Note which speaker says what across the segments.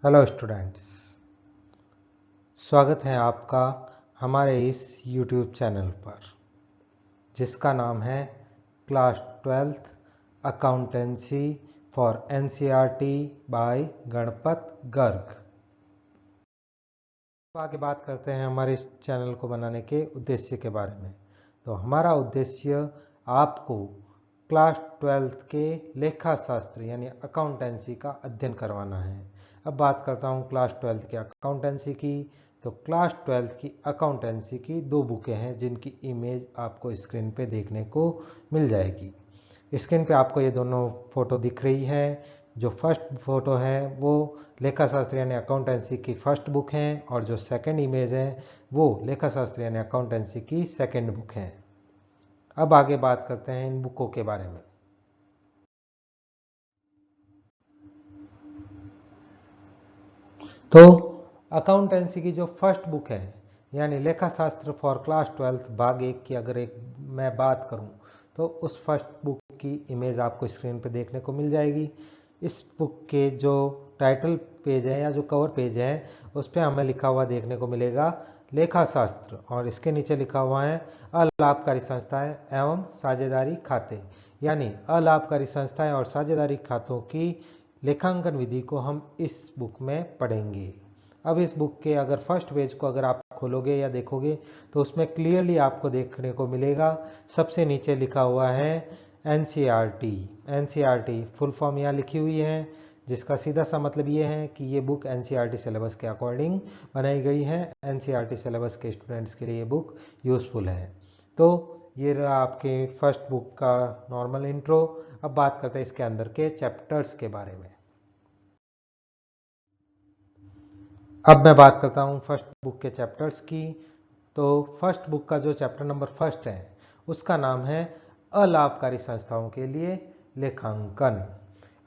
Speaker 1: Hello students, स्वागत है आपका हमारे इस YouTube चैनल पर जिसका नाम है class 12th accountancy for NCERT by Ganpat Garg. आगे बात करते हैं हमारे इस चैनल को बनाने के उद्देश्य के बारे में। तो हमारा उद्देश्य आपको क्लास 12th के लेखा शास्त्र यानी अकाउंटेंसी का अध्ययन करवाना है। अब बात करता हूँ क्लास 12th की अकाउंटेंसी की। तो क्लास 12th की अकाउंटेंसी की दो बुकें हैं जिनकी इमेज आपको स्क्रीन पे देखने को मिल जाएगी। स्क्रीन पे आपको ये दोनों फोटो दिख रही है। जो फर्स्ट फोटो है वो लेखा शास्त्र यानी अकाउंटेंसी की फर्स्ट बुक है और जो सेकंड इमेज है वो लेखा शास्त्र यानी अकाउंटेंसी की सेकंड बुक है। अब आगे बात करते हैं इन बुकों के बारे में। तो अकाउंटेंसी की जो फर्स्ट बुक है यानी लेखा शास्त्र फॉर क्लास 12th भाग 1 की अगर मैं बात करूं तो उस फर्स्ट बुक की इमेज आपको स्क्रीन पे देखने को मिल जाएगी। इस बुक के जो टाइटल पेज है या जो कवर पेज है उस पर हमें लिखा हुआ देखने को मिलेगा लेखा शास्त्र और इसके नीचे लिखा हुआ है अलाभकारी संस्थाएं एवं साझेदारी खाते, यानी अलाभकारी संस्थाएं और साझेदारी खातों की लेखांकन विधि को हम इस बुक में पढ़ेंगे। अब इस बुक के अगर फर्स्ट पेज को अगर आप खोलोगे या देखोगे तो उसमें क्लियरली आपको देखने को मिलेगा सबसे नीचे लिखा हुआ है NCERT। NCERT फुल फॉर्म यहाँ लिखी हुई है जिसका सीधा सा मतलब ये है कि ये बुक NCERT सिलेबस के अकॉर्डिंग बनाई गई है। NCERT सिलेबस के स्टूडेंट्स के लिए ये बुक यूजफुल है। तो ये रहा आपके फर्स्ट बुक का नॉर्मल इंट्रो। अब बात करते हैं इसके अंदर के चैप्टर्स के बारे में। अब मैं बात करता हूँ फर्स्ट बुक के चैप्टर्स की। तो फर्स्ट बुक का जो चैप्टर नंबर फर्स्ट है उसका नाम है अलाभकारी संस्थाओं के लिए लेखांकन।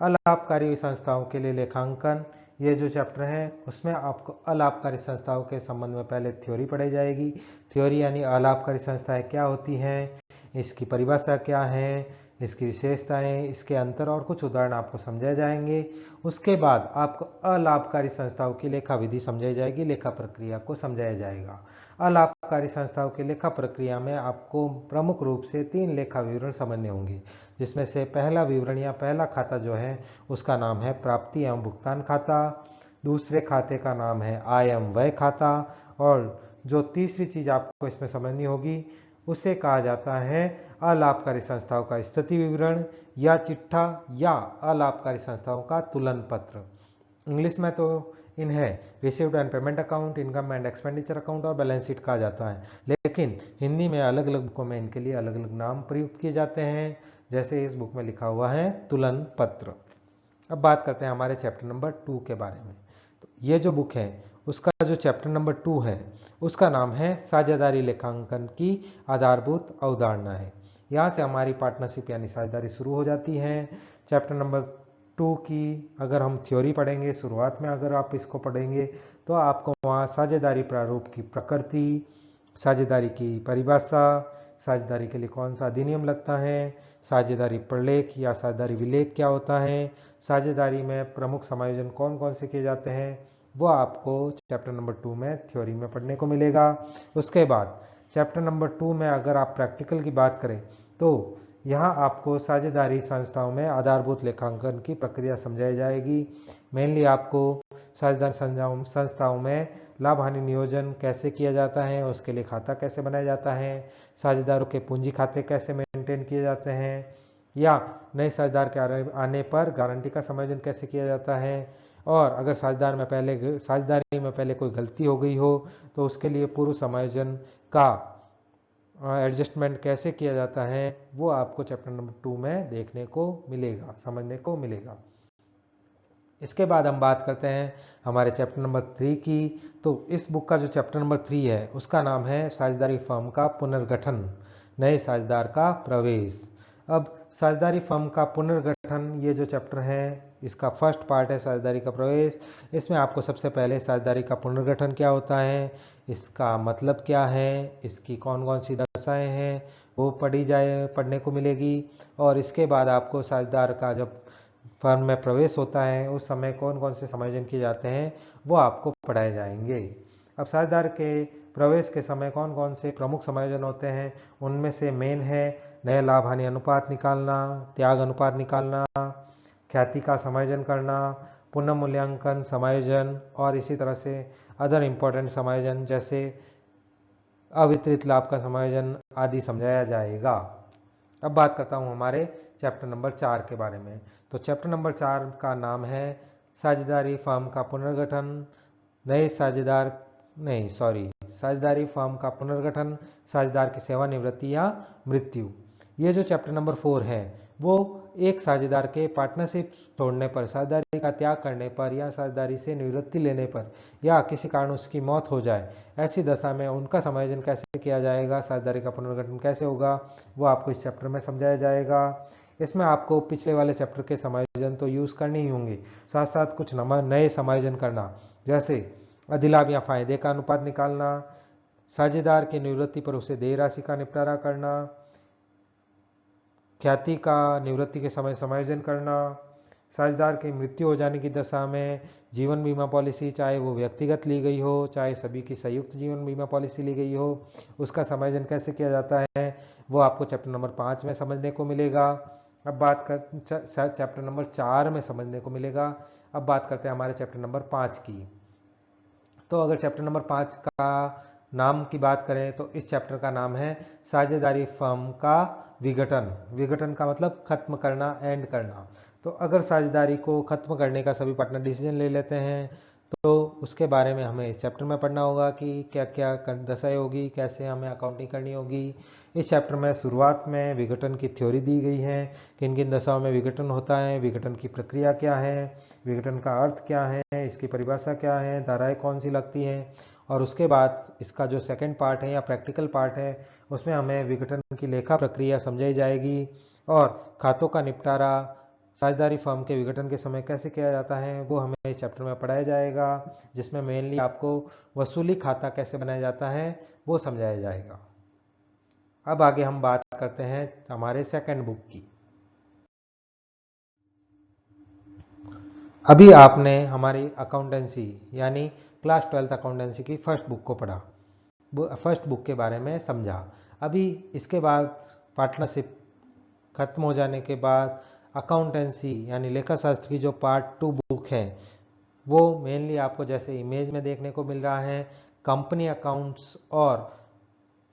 Speaker 1: अलाभकारी संस्थाओं के लिए लेखांकन ये जो चैप्टर है उसमें आपको अलाभकारी संस्थाओं के संबंध में पहले थ्योरी पढ़ाई जाएगी। थ्योरी यानी अलाभकारी संस्थाएं क्या होती हैं, इसकी परिभाषा क्या है, इसकी विशेषताएं, इसके अंतर और कुछ उदाहरण आपको समझाए जाएंगे। उसके बाद आपको अलाभकारी संस्थाओं की लेखा विधि समझाई जाएगी, लेखा प्रक्रिया को समझाया जाएगा। अलाभकारी संस्थाओं की लेखा प्रक्रिया में आपको प्रमुख रूप से 3 लेखा विवरण समझने होंगे, जिसमें से पहला विवरण या पहला खाता जो है उसका नाम है प्राप्ति एवं भुगतान खाता, दूसरे खाते का नाम है आय एवं व्यय खाता और जो तीसरी चीज आपको इसमें समझनी होगी उसे कहा जाता है अलाभकारी संस्थाओं का स्थिति विवरण या चिट्ठा या अलाभकारी संस्थाओं का तुलन पत्र। इंग्लिश में तो इन्हें received and payment account, income and expenditure account और बैलेंस शीट कहा जाता है, लेकिन हिंदी में अलग अलग बुकों में इनके लिए अलग अलग नाम प्रयुक्त किए जाते हैं, जैसे इस बुक में लिखा हुआ है तुलन पत्र। अब बात करते हैं हमारे चैप्टर नंबर 2 के बारे में। तो ये जो बुक है उसका जो चैप्टर नंबर 2 है उसका नाम है साझेदारी लेखांकन की आधारभूत अवधारणाएं। यहाँ से हमारी पार्टनरशिप यानी साझेदारी शुरू हो जाती है। चैप्टर नंबर 2 की अगर हम थ्योरी पढ़ेंगे, शुरुआत में अगर आप इसको पढ़ेंगे तो आपको वहाँ साझेदारी प्रारूप की प्रकृति, साझेदारी की परिभाषा, साझेदारी के लिए कौन सा अधिनियम लगता है, साझेदारी प्रलेख या साझेदारी विलेख क्या होता है, साझेदारी में प्रमुख समायोजन कौन कौन से किए जाते हैं, वो आपको चैप्टर नंबर 2 में थ्योरी में पढ़ने को मिलेगा। उसके बाद चैप्टर नंबर 2 में अगर आप प्रैक्टिकल की बात करें तो यहाँ आपको साझेदारी संस्थाओं में आधारभूत लेखांकन की प्रक्रिया समझाई जाएगी। मेनली आपको साझेदारी संस्थाओं में लाभ हानि नियोजन कैसे किया जाता है, उसके लिए खाता कैसे बनाया जाता है, साझेदारों के पूंजी खाते कैसे मेंटेन किए जाते हैं, या नए साझेदार के आने पर गारंटी का समायोजन कैसे किया जाता है, और अगर साझेदारी में पहले कोई गलती हो गई हो तो उसके लिए पूर्व समायोजन का एडजस्टमेंट कैसे किया जाता है, वो आपको चैप्टर नंबर 2 में देखने को मिलेगा, समझने को मिलेगा। इसके बाद हम बात करते हैं हमारे चैप्टर नंबर 3 की। तो इस बुक का जो चैप्टर नंबर 3 है उसका नाम है साझेदारी फर्म का पुनर्गठन, नए साझेदार का प्रवेश। अब साझेदारी फर्म का पुनर्गठन ये जो चैप्टर है इसका फर्स्ट पार्ट है साझेदारी का प्रवेश। इसमें आपको सबसे पहले साझेदारी का पुनर्गठन क्या होता है, इसका मतलब क्या है, इसकी कौन कौन सी दशाएं हैं वो पढ़ने को मिलेगी। और इसके बाद आपको साझेदार का जब फर्म में प्रवेश होता है उस समय कौन कौन से समायोजन किए जाते हैं वो आपको पढ़ाए जाएंगे। अब साझेदार के प्रवेश के समय कौन कौन से प्रमुख समायोजन होते हैं, उनमें से मेन है नए लाभ हानि अनुपात निकालना, त्याग अनुपात निकालना, ख्याति का समायोजन करना, पुनः मूल्यांकन समायोजन और इसी तरह से अदर इम्पोर्टेंट समायोजन जैसे अवितरित लाभ का समायोजन आदि समझाया जाएगा। अब बात करता हूं हमारे चैप्टर नंबर 4 के बारे में। तो चैप्टर नंबर 4 का नाम है साझेदारी फर्म का पुनर्गठन, नए साझेदार नहीं सॉरी साझेदारी फर्म का पुनर्गठन, साझेदार की सेवानिवृत्ति या मृत्यु। ये जो चैप्टर नंबर 4 है वो एक साझेदार के पार्टनरशिप तोड़ने पर, साझेदारी का त्याग करने पर या साझेदारी से निवृत्ति लेने पर या किसी कारण उसकी मौत हो जाए, ऐसी दशा में उनका समायोजन कैसे किया जाएगा, साझेदारी का पुनर्गठन कैसे होगा, वो आपको इस चैप्टर में समझाया जाएगा। इसमें आपको पिछले वाले चैप्टर के समायोजन तो यूज करने ही होंगे, साथ साथ कुछ नए समायोजन करना, जैसे अधिलाभ या फायदे का अनुपात निकालना, साझेदार की निवृत्ति पर उसे देय राशि का निपटारा करना, ख्याति का निवृत्ति के समय समायोजन करना, साझेदार की मृत्यु हो जाने की दशा में जीवन बीमा पॉलिसी, चाहे वो व्यक्तिगत ली गई हो चाहे सभी की संयुक्त जीवन बीमा पॉलिसी ली गई हो, उसका समायोजन कैसे किया जाता है वो आपको चैप्टर नंबर 5 में समझने को मिलेगा। अब बात कर चैप्टर नंबर 4 में समझने को मिलेगा। अब बात करते हैं हमारे चैप्टर नंबर 5 की। तो अगर चैप्टर नंबर 5 का नाम की बात करें तो इस चैप्टर का नाम है साझेदारी फर्म का विघटन। विघटन का मतलब खत्म करना, एंड करना। तो अगर साझेदारी को खत्म करने का सभी पार्टनर डिसीजन ले लेते हैं तो उसके बारे में हमें इस चैप्टर में पढ़ना होगा कि क्या क्या दशाएं होगी, कैसे हमें अकाउंटिंग करनी होगी। इस चैप्टर में शुरुआत में विघटन की थ्योरी दी गई है, किन किन दशाओं में विघटन होता है, विघटन की प्रक्रिया क्या है, विघटन का अर्थ क्या है, इसकी परिभाषा क्या है, धाराएं कौन सी लगती हैं, और उसके बाद इसका जो सेकंड पार्ट है या प्रैक्टिकल पार्ट है उसमें हमें विघटन की लेखा प्रक्रिया समझाई जाएगी और खातों का निपटारा साझेदारी फर्म के विघटन के समय कैसे किया जाता है वो हमें इस चैप्टर में पढ़ाया जाएगा, जिसमें मेनली आपको वसूली खाता कैसे बनाया जाता है वो समझाया जाएगा। अब आगे हम बात करते हैं हमारे सेकंड बुक की। अभी आपने हमारी अकाउंटेंसी यानी क्लास 12th अकाउंटेंसी की फर्स्ट बुक को पढ़ा, फर्स्ट बुक के बारे में समझा। अभी इसके बाद पार्टनरशिप खत्म हो जाने के बाद अकाउंटेंसी यानी लेखा शास्त्र की जो पार्ट 2 बुक है वो मेनली आपको जैसे इमेज में देखने को मिल रहा है कंपनी अकाउंट्स और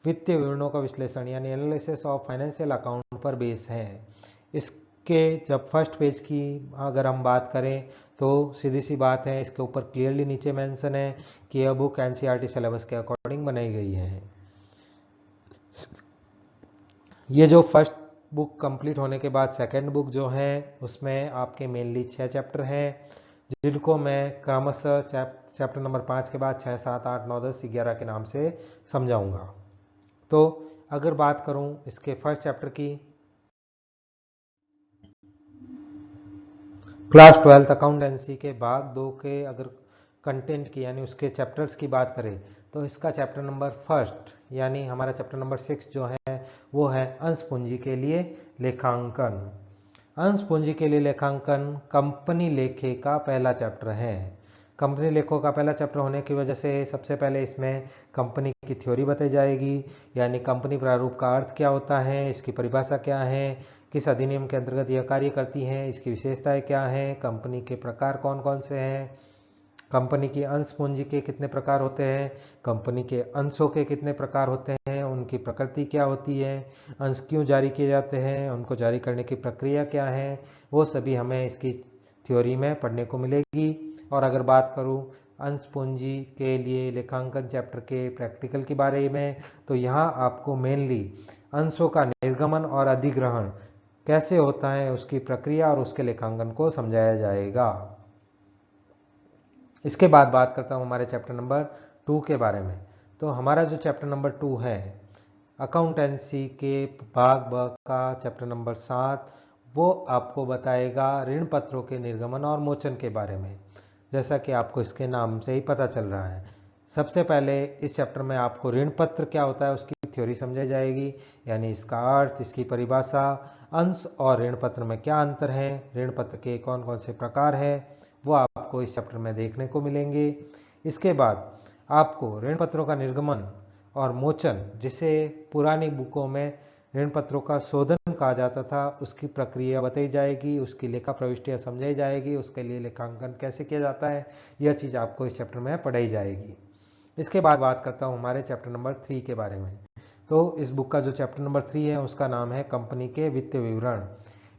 Speaker 1: वित्तीय विवरणों का विश्लेषण यानी एनालिसिस ऑफ फाइनेंशियल अकाउंट पर बेस है। इसके जब फर्स्ट पेज की अगर हम बात करें तो सीधी सी बात है, इसके ऊपर क्लियरली नीचे मेंशन है कि यह बुक एनसीईआरटी सिलेबस के अकॉर्डिंग बनाई गई है। ये जो फर्स्ट बुक कंप्लीट होने के बाद सेकंड बुक जो है उसमें आपके मेनली 6 चैप्टर हैं जिनको मैं क्रमशः चैप्टर नंबर 5 के बाद 6, 7, 8, 9, 10, 11 के नाम से समझाऊंगा। तो अगर बात करूं इसके फर्स्ट चैप्टर की, क्लास 12th अकाउंटेंसी के भाग 2 के अगर कंटेंट की यानी उसके चैप्टर्स की बात करें तो इसका चैप्टर नंबर फर्स्ट यानी हमारा चैप्टर नंबर 6 जो है वो है अंश पूंजी के लिए लेखांकन। अंश पूंजी के लिए लेखांकन कंपनी लेखे का पहला चैप्टर है। कंपनी लेखों का पहला चैप्टर होने की वजह से सबसे पहले इसमें कंपनी की थ्योरी बताई जाएगी, यानी कंपनी प्रारूप का अर्थ क्या होता है, इसकी परिभाषा क्या है, किस अधिनियम के अंतर्गत यह कार्य करती हैं, इसकी विशेषताएं क्या हैं, कंपनी के प्रकार कौन कौन से हैं, कंपनी की अंश पूंजी के कितने प्रकार होते हैं, कंपनी के अंशों के कितने प्रकार होते हैं, उनकी प्रकृति क्या होती है, अंश क्यों जारी किए जाते हैं, उनको जारी करने की प्रक्रिया क्या है, वो सभी हमें इसकी थ्योरी में पढ़ने को मिलेगी। और अगर बात करूं अंश पूंजी के लिए लेखांकन चैप्टर के प्रैक्टिकल के बारे में तो यहाँ आपको मेनली अंशों का निर्गमन और अधिग्रहण कैसे होता है उसकी प्रक्रिया और उसके लेखांकन को समझाया जाएगा। इसके बाद बात करता हूं हमारे चैप्टर नंबर 2 के बारे में। तो हमारा जो चैप्टर नंबर 2 है अकाउंटेंसी के भाग ब का चैप्टर नंबर 7 वो आपको बताएगा ऋण पत्रों के निर्गमन और मोचन के बारे में, जैसा कि आपको इसके नाम से ही पता चल रहा है। सबसे पहले इस चैप्टर में आपको ऋण पत्र क्या होता है उसकी थ्योरी समझाई जाएगी, यानी इसका अर्थ, इसकी परिभाषा, अंश और ऋण पत्र में क्या अंतर है, ऋण पत्र के कौन कौन से प्रकार है, वो आपको इस चैप्टर में देखने को मिलेंगे। इसके बाद आपको ऋण पत्रों का निर्गमन और मोचन, जिसे पुरानी बुकों में ऋण पत्रों का शोधन कहा जाता था, उसकी प्रक्रिया बताई जाएगी, उसकी लेखा प्रविष्टियाँ समझाई जाएगी, उसके लिए लेखांकन कैसे किया जाता है, यह चीज़ आपको इस चैप्टर में पढ़ाई जाएगी। इसके बाद बात करता हूँ हमारे चैप्टर नंबर 3 के बारे में। तो इस बुक का जो चैप्टर नंबर 3 है उसका नाम है कंपनी के वित्तीय विवरण।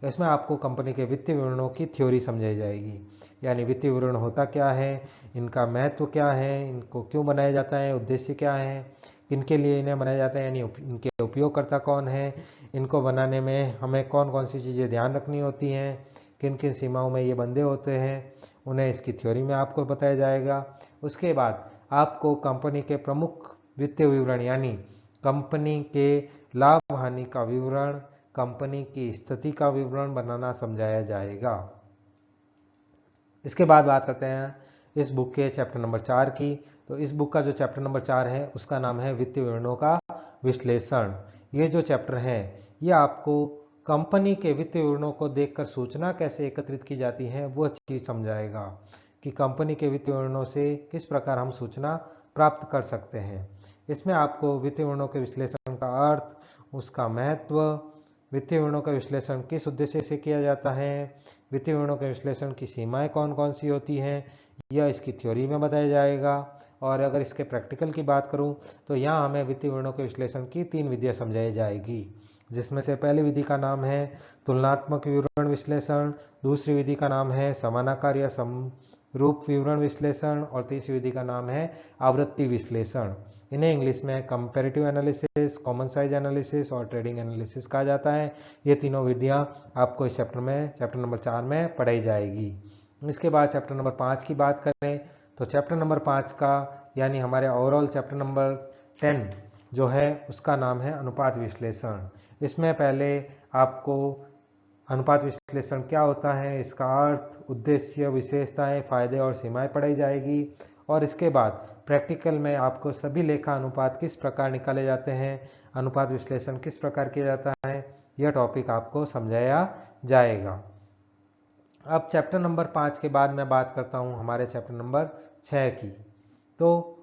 Speaker 1: इसमें आपको कंपनी के वित्तीय विवरणों की थ्योरी समझाई जाएगी, यानी वित्तीय विवरण होता क्या है, इनका महत्व क्या है, इनको क्यों बनाया जाता है, उद्देश्य क्या है, किनके लिए इन्हें बनाया जाता है, यानी इनके उपयोगकर्ता कौन है, इनको बनाने में हमें कौन कौन सी चीज़ें ध्यान रखनी होती हैं, किन किन सीमाओं में ये बंधे होते हैं, उन्हें इसकी थ्योरी में आपको बताया जाएगा। उसके बाद आपको कंपनी के प्रमुख वित्तीय विवरण, यानी कंपनी के लाभ हानि का विवरण, कंपनी की स्थिति का विवरण बनाना समझाया जाएगा। इसके बाद बात करते हैं इस बुक के चैप्टर नंबर 4 की। तो इस बुक का जो चैप्टर नंबर 4 है उसका नाम है वित्तीय विवरणों का विश्लेषण। ये जो चैप्टर है ये आपको कंपनी के वित्तीय विवरणों को देखकर सूचना कैसे एकत्रित की जाती है वो चीज़ समझाएगा कि कंपनी के वित्तीय विवरणों से किस प्रकार हम सूचना प्राप्त कर सकते हैं। इसमें आपको वित्तीय विवरणों के विश्लेषण का अर्थ, उसका महत्व, वित्तीय विवरणों का विश्लेषण किस उद्देश्य से किया जाता है, वित्तीय विवरणों के विश्लेषण की सीमाएं कौन कौन सी होती हैं, यह इसकी थ्योरी में बताया जाएगा। और अगर इसके प्रैक्टिकल की बात करूं तो यहाँ हमें वित्तीय विवरणों के विश्लेषण की 3 विधियाँ समझाई जाएगी, जिसमें से पहली विधि का नाम है तुलनात्मक विवरण विश्लेषण, दूसरी विधि का नाम है समानाकार या समरूप विवरण विश्लेषण और तीसरी विधि का नाम है आवृत्ति विश्लेषण। इन्हें इंग्लिश में comparative analysis, common size analysis और ट्रेडिंग एनालिसिस कहा जाता है। ये तीनों विधियां आपको इस चैप्टर नंबर 4 में पढ़ाई जाएगी। इसके बाद चैप्टर नंबर 5 की बात करें तो चैप्टर नंबर 5 का, यानी हमारे ओवरऑल चैप्टर नंबर 10 जो है उसका नाम है अनुपात विश्लेषण। इसमें पहले आपको अनुपात विश्लेषण क्या होता है, इसका अर्थ, उद्देश्य, विशेषताएं, फायदे और सीमाएं पढ़ाई जाएगी। और इसके बाद प्रैक्टिकल में आपको सभी लेखा अनुपात किस प्रकार निकाले जाते हैं, अनुपात विश्लेषण किस प्रकार किया जाता है, यह टॉपिक आपको समझाया जाएगा। अब चैप्टर नंबर 5 के बाद मैं बात करता हूं हमारे चैप्टर नंबर 6 की। तो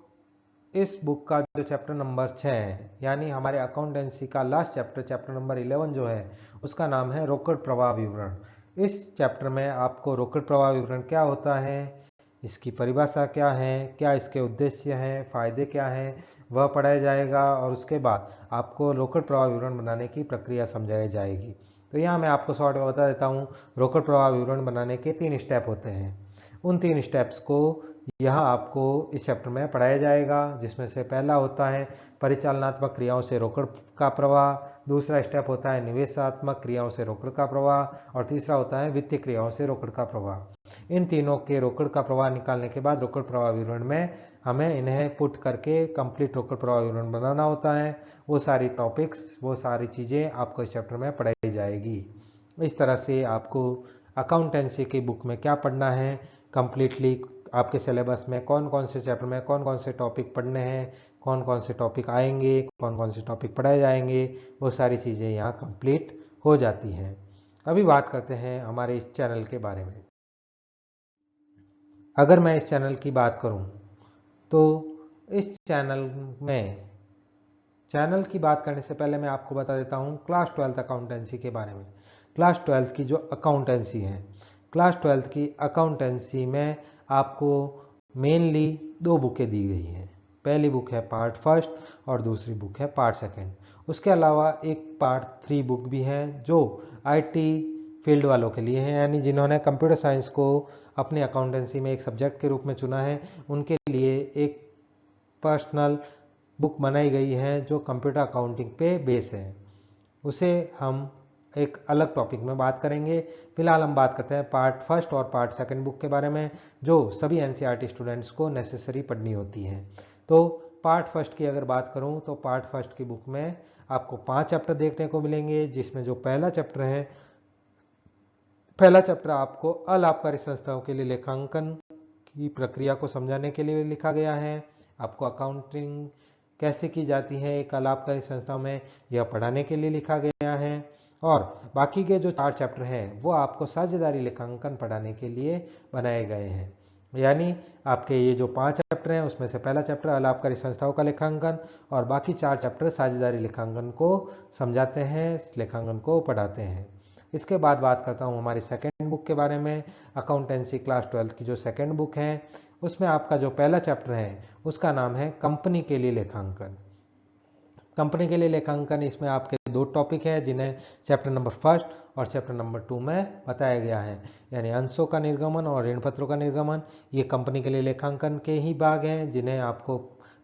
Speaker 1: इस बुक का जो चैप्टर नंबर 6 है, यानी हमारे अकाउंटेंसी का लास्ट चैप्टर, चैप्टर नंबर 11 जो है उसका नाम है रोकड़ प्रवाह विवरण। इस चैप्टर में आपको रोकड़ प्रवाह विवरण क्या होता है, इसकी परिभाषा क्या है, क्या इसके उद्देश्य हैं, फायदे क्या हैं, वह पढ़ाया जाएगा। और उसके बाद आपको रोकड़ प्रवाह विवरण बनाने की प्रक्रिया समझाई जाएगी। तो यहाँ मैं आपको शॉर्ट में बता देता हूँ, रोकड़ प्रवाह विवरण बनाने के 3 स्टेप होते हैं। उन 3 स्टेप्स को यहाँ आपको इस चैप्टर में पढ़ाया जाएगा, जिसमें से पहला होता है परिचालनात्मक क्रियाओं से रोकड़ का प्रवाह, दूसरा स्टेप होता है निवेशात्मक क्रियाओं से रोकड़ का प्रवाह और तीसरा होता है वित्तीय क्रियाओं से रोकड़ का प्रवाह। इन तीनों के रोकड़ का प्रवाह निकालने के बाद रोकड़ प्रवाह विवरण में हमें इन्हें पुट करके कंप्लीट रोकड़ प्रवाह विवरण बनाना होता है। वो सारी टॉपिक्स, वो सारी चीज़ें आपको इस चैप्टर में पढ़ाई जाएगी। इस तरह से आपको अकाउंटेंसी की बुक में क्या पढ़ना है, कंप्लीटली आपके सिलेबस में कौन कौन से चैप्टर में कौन कौन से टॉपिक पढ़ने हैं, कौन कौन से टॉपिक आएंगे, कौन कौन से टॉपिक पढ़ाए जाएंगे, वो सारी चीज़ें यहाँ कंप्लीट हो जाती हैं। अभी बात करते हैं हमारे इस चैनल के बारे में। अगर मैं इस चैनल की बात करूं तो इस चैनल की बात करने से पहले मैं आपको बता देता हूं क्लास 12th अकाउंटेंसी के बारे में। क्लास 12th की जो अकाउंटेंसी है, क्लास 12th की अकाउंटेंसी में आपको मेनली 2 बुकें दी गई हैं। पहली बुक है पार्ट फर्स्ट और दूसरी बुक है पार्ट सेकंड। उसके अलावा एक पार्ट 3 बुक भी है जो आईटी फील्ड वालों के लिए है, यानी जिन्होंने कंप्यूटर साइंस को अपने अकाउंटेंसी में एक सब्जेक्ट के रूप में चुना है, उनके लिए एक पर्सनल बुक बनाई गई है जो कंप्यूटर अकाउंटिंग पे बेस है। उसे हम एक अलग टॉपिक में बात करेंगे। फिलहाल हम बात करते हैं पार्ट फर्स्ट और पार्ट सेकंड बुक के बारे में, जो सभी एनसीईआरटी स्टूडेंट्स को नेसेसरी पढ़नी होती हैं। तो पार्ट फर्स्ट की अगर बात करूं तो पार्ट फर्स्ट की बुक में आपको 5 चैप्टर देखने को मिलेंगे, जिसमें जो पहला चैप्टर आपको अलाभकारी संस्थाओं के लिए लेखांकन की प्रक्रिया को समझाने के लिए लिखा गया है। आपको अकाउंटिंग कैसे की जाती हैं एक अलाभकारी संस्था में, यह पढ़ाने के लिए लिखा गया है। और बाकी के जो 4 चैप्टर हैं वो आपको साझेदारी लेखांकन पढ़ाने के लिए बनाए गए हैं। यानी आपके ये जो 5 चैप्टर हैं उसमें से पहला चैप्टर अलाभकारी संस्थाओं का लेखांकन और बाकी 4 चैप्टर साझेदारी लेखांकन को समझाते हैं, लेखांकन को पढ़ाते हैं। इसके बाद बात करता हूँ हमारी सेकेंड बुक के बारे में। अकाउंटेंसी क्लास 12 की जो सेकेंड बुक है उसमें आपका जो पहला चैप्टर है उसका नाम है कंपनी के लिए लेखांकन। कंपनी के लिए लेखांकन, इसमें आपके 2 टॉपिक हैं जिन्हें चैप्टर नंबर 1 और चैप्टर नंबर 2 में बताया गया है, यानी अंशों का निर्गमन और ऋण पत्रों का निर्गमन। ये कंपनी के लिए लेखांकन के ही भाग हैं जिन्हें आपको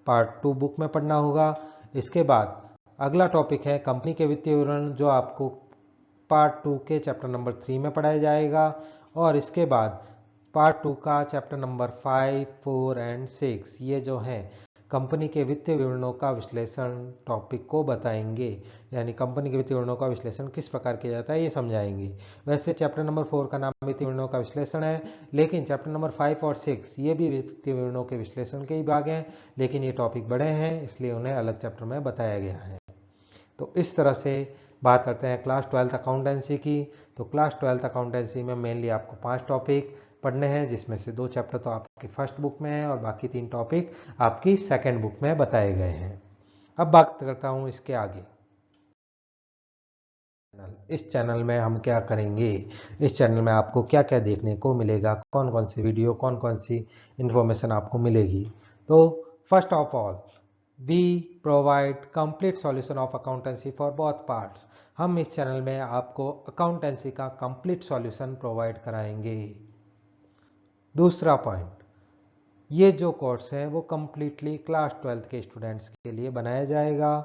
Speaker 1: पार्ट 2 बुक में पढ़ना होगा। इसके बाद अगला टॉपिक है कंपनी के वित्तीय विवरण, जो आपको पार्ट 2 के चैप्टर नंबर 3 में पढ़ाया जाएगा। और इसके बाद पार्ट 2 का चैप्टर नंबर 5, 4 एंड 6 ये जो है कंपनी के वित्तीय विवरणों का विश्लेषण टॉपिक को बताएंगे, यानी कंपनी के वित्तीय विवरणों का विश्लेषण किस प्रकार किया जाता है ये समझाएंगे। वैसे चैप्टर नंबर 4 का नाम वित्तीय विवरणों का विश्लेषण है, लेकिन चैप्टर नंबर 5 और 6 ये भी वित्तीय विवरणों के विश्लेषण के ही भाग हैं, लेकिन ये टॉपिक बड़े हैं इसलिए उन्हें अलग चैप्टर में बताया गया है। तो इस तरह से बात करते हैं क्लास 12th अकाउंटेंसी की। तो क्लास 12th अकाउंटेंसी में मेनली आपको 5 टॉपिक पढ़ने हैं, जिसमें से 2 चैप्टर तो आपकी फर्स्ट बुक में है और बाकी 3 टॉपिक आपकी सेकंड बुक में बताए गए हैं। अब बात करता हूं इसके आगे। इस चैनल में हम क्या करेंगे, इस चैनल में आपको क्या क्या देखने को मिलेगा, कौन कौन सी वीडियो, कौन कौन सी इंफॉर्मेशन आपको मिलेगी। तो first of all we provide complete solution of accountancy for both parts. हम इस चैनल में आपको अकाउंटेंसी का कंप्लीट सॉल्यूशन प्रोवाइड कराएंगे। दूसरा पॉइंट, ये जो कोर्स है वो कंप्लीटली क्लास 12th के स्टूडेंट्स के लिए बनाया जाएगा।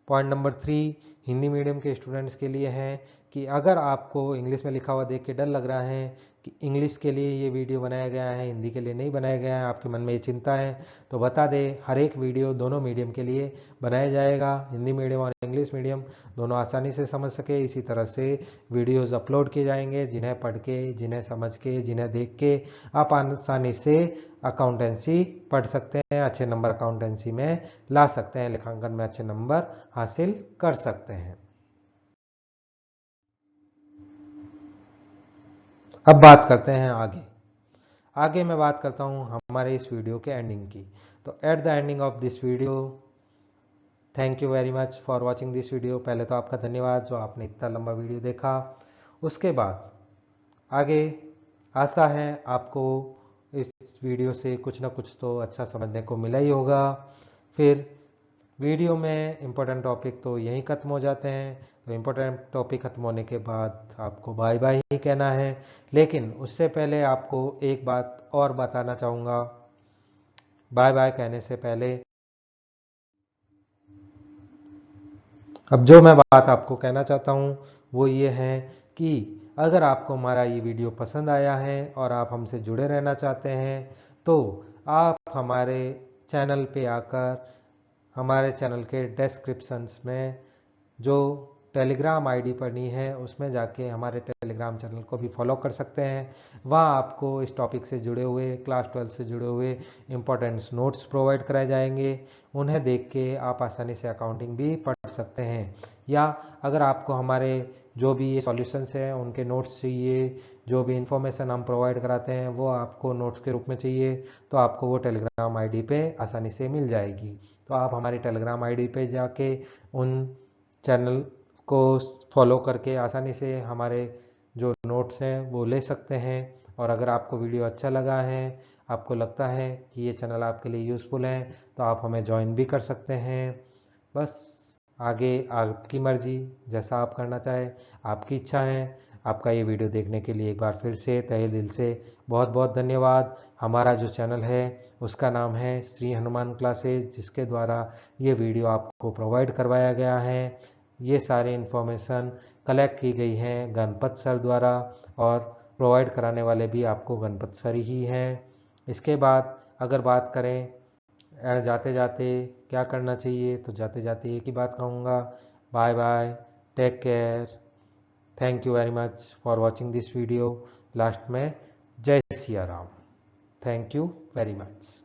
Speaker 1: पॉइंट नंबर 3 हिंदी मीडियम के स्टूडेंट्स के लिए है कि अगर आपको इंग्लिश में लिखा हुआ देख के डर लग रहा है कि इंग्लिश के लिए ये वीडियो बनाया गया है, हिंदी के लिए नहीं बनाया गया है, आपके मन में ये चिंता है, तो बता दें हर एक वीडियो दोनों मीडियम के लिए बनाया जाएगा। हिंदी मीडियम और इंग्लिश मीडियम दोनों आसानी से समझ सके इसी तरह से वीडियोस अपलोड किए जाएंगे, जिन्हें पढ़ के, जिन्हें समझ के, जिन्हें देख के आप आसानी से अकाउंटेंसी पढ़ सकते हैं, अच्छे नंबर अकाउंटेंसी में ला सकते हैं, लेखांकन में अच्छे नंबर हासिल कर सकते हैं। अब बात करते हैं आगे मैं बात करता हूं हमारे इस वीडियो के एंडिंग की। तो at the ending of this video, thank you very much for watching this video. पहले तो आपका धन्यवाद जो आपने इतना लंबा वीडियो देखा। उसके बाद आगे आशा है आपको इस वीडियो से कुछ ना कुछ तो अच्छा समझने को मिला ही होगा। फिर वीडियो में इम्पोर्टेंट टॉपिक तो यहीं ख़त्म हो जाते हैं, तो इम्पोर्टेंट टॉपिक ख़त्म होने के बाद आपको बाय बाय ही कहना है। लेकिन उससे पहले आपको एक बात और बताना चाहूँगा। बाय बाय कहने से पहले अब जो मैं बात आपको कहना चाहता हूँ वो ये है कि अगर आपको हमारा ये वीडियो पसंद आया है और आप हमसे जुड़े रहना चाहते हैं तो आप हमारे चैनल पे आकर हमारे चैनल के डिस्क्रिप्शंस में जो टेलीग्राम आईडी पढ़नी है उसमें जाके हमारे टेलीग्राम चैनल को भी फॉलो कर सकते हैं। वहाँ आपको इस टॉपिक से जुड़े हुए, क्लास 12 से जुड़े हुए इम्पोर्टेंट्स नोट्स प्रोवाइड कराए जाएंगे। उन्हें देख के आप आसानी से अकाउंटिंग भी पढ़ सकते हैं। या अगर आपको हमारे जो भी ये सॉल्यूशंस हैं उनके नोट्स चाहिए, जो भी इंफॉर्मेशन हम प्रोवाइड कराते हैं वो आपको नोट्स के रूप में चाहिए, तो आपको वो टेलीग्राम आईडी पे आसानी से मिल जाएगी। तो आप हमारी टेलीग्राम आईडी पे जाके उन चैनल को फॉलो करके आसानी से हमारे जो नोट्स हैं वो ले सकते हैं। और अगर आपको वीडियो अच्छा लगा है, आपको लगता है कि ये चैनल आपके लिए यूज़फुल है, तो आप हमें ज्वाइन भी कर सकते हैं। बस आगे आपकी मर्जी, जैसा आप करना चाहें, आपकी इच्छा है। आपका ये वीडियो देखने के लिए एक बार फिर से तहे दिल से बहुत बहुत धन्यवाद। हमारा जो चैनल है उसका नाम है श्री हनुमान क्लासेज, जिसके द्वारा ये वीडियो आपको प्रोवाइड करवाया गया है। ये सारी इन्फॉर्मेशन कलेक्ट की गई हैं गणपत सर द्वारा और प्रोवाइड कराने वाले भी आपको गणपत सर ही हैं। इसके बाद अगर बात करें जाते जाते क्या करना चाहिए, तो जाते जाते एक ही बात कहूँगा, bye bye, take care, thank you very much for watching this video. Last में जय Siya Ram. Thank you very much.